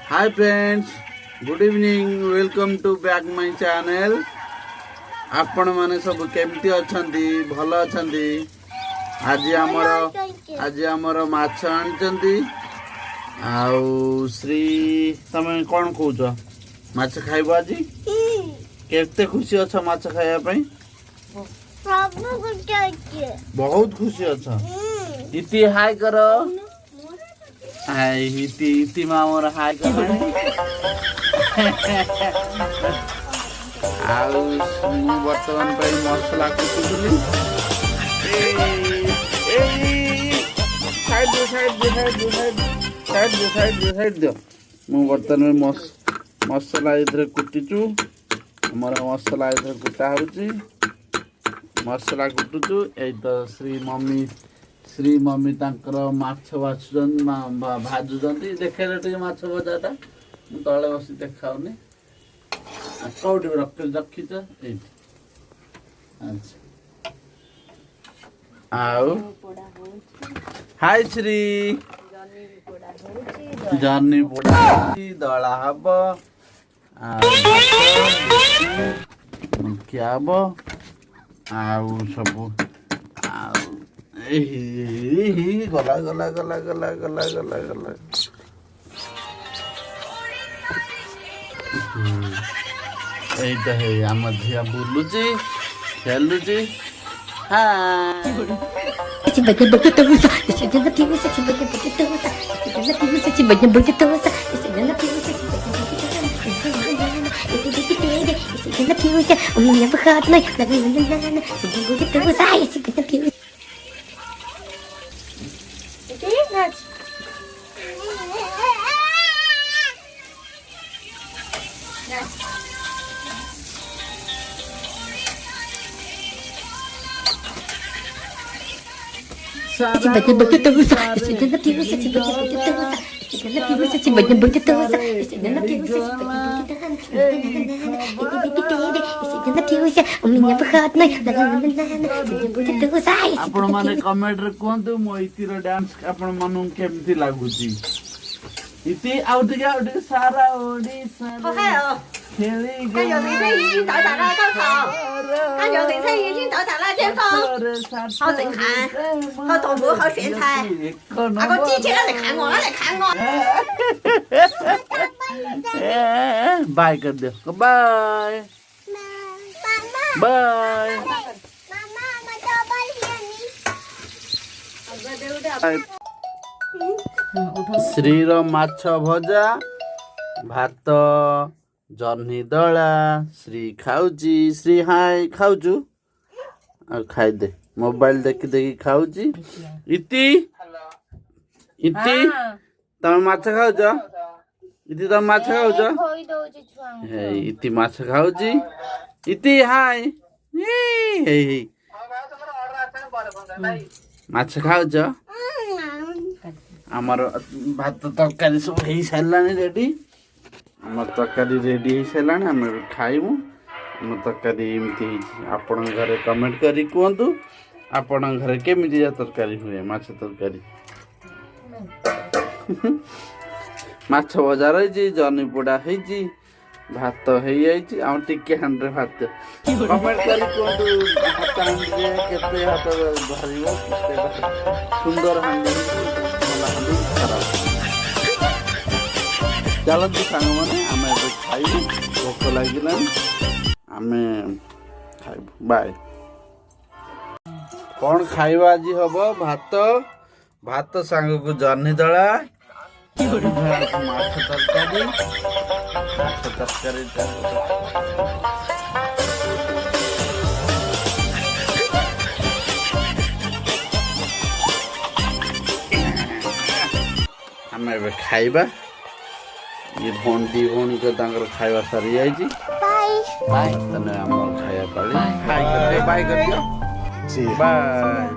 Hi friends, good evening. Welcome to back my channel. आपण माने सब केमती अछंती भलो अछंती आज हमर माछ आनचंती आउ श्री तमे कोन कहउछ माछ खाइबो आज केते खुशी अछ माछ खाया पई बहुत खुशी अछ इति हाय करो हाय इति मामर हाय करो आउ वर्तमान पे मसला कुटुली साइड दो मु वर्तमान में मसला इधर कुटिचु हमर मसला इधर कुटा होची मसला कुटुचु ए तो श्री मम्मी तांकर माछ भाजुजन भाजुजंती देखेले टे माछ भजाटा मु तळे बसी देखाउनी कौटी रखीच आउ हाय श्री जर्नी पोड़ा दला हब क्या हब आउ सब गला गला गला गला गला गला गला এইটা হে আমার ঝিয়া বুলুচি খেলুচি आपण माने कमेंट रे कोंतु मो इतिर डांस आपण मानु केमथि लागुची इति आउट के सारा ओडिसा खेली गयो नहीं打打那高潮他有点声音去打打那前锋好整盘好豆腐好咸菜啊个机器人来看我बाय कर दो बाय बाय श्रीर माछ भजा भात जर्नी दला श्री खाऊची श्री हाय खाऊचु खाई दे मोबाइल देखी देखी खाऊची इति इति तम माछ खाऊच इति तम माछ खाऊच हे इति माछ खाऊची इति हाय हे हे माछ खाऊच हमर भात तरकारी सब हेई सारलानी रेडी हमर तरकारी रेडी हो सारानी आम खाइबू आम तरकारी एमती आपण घरे कमेंट करी कहतु आपण घरे केमिति तरकारी हुए माछ तरकारी माछ भजा रही जर्नी पोड़ा होती भात हो जाइए आम टिके हांडे भात कमेंट करी कहतु हाथ हांडी केते हाथ धर सुंदर हांडी खराब चलती सांग मैंने आम खाइबू भोक लगे आम खाइबू बाय कौन खाइबा आज हम भात भात सांग को जर्नी दला माछ तरकारी आम ए खाइबा ये दी भौणी को खाଇବା सारी जाइए बाय तने आम खाया पाली बाय कर दियो बाय।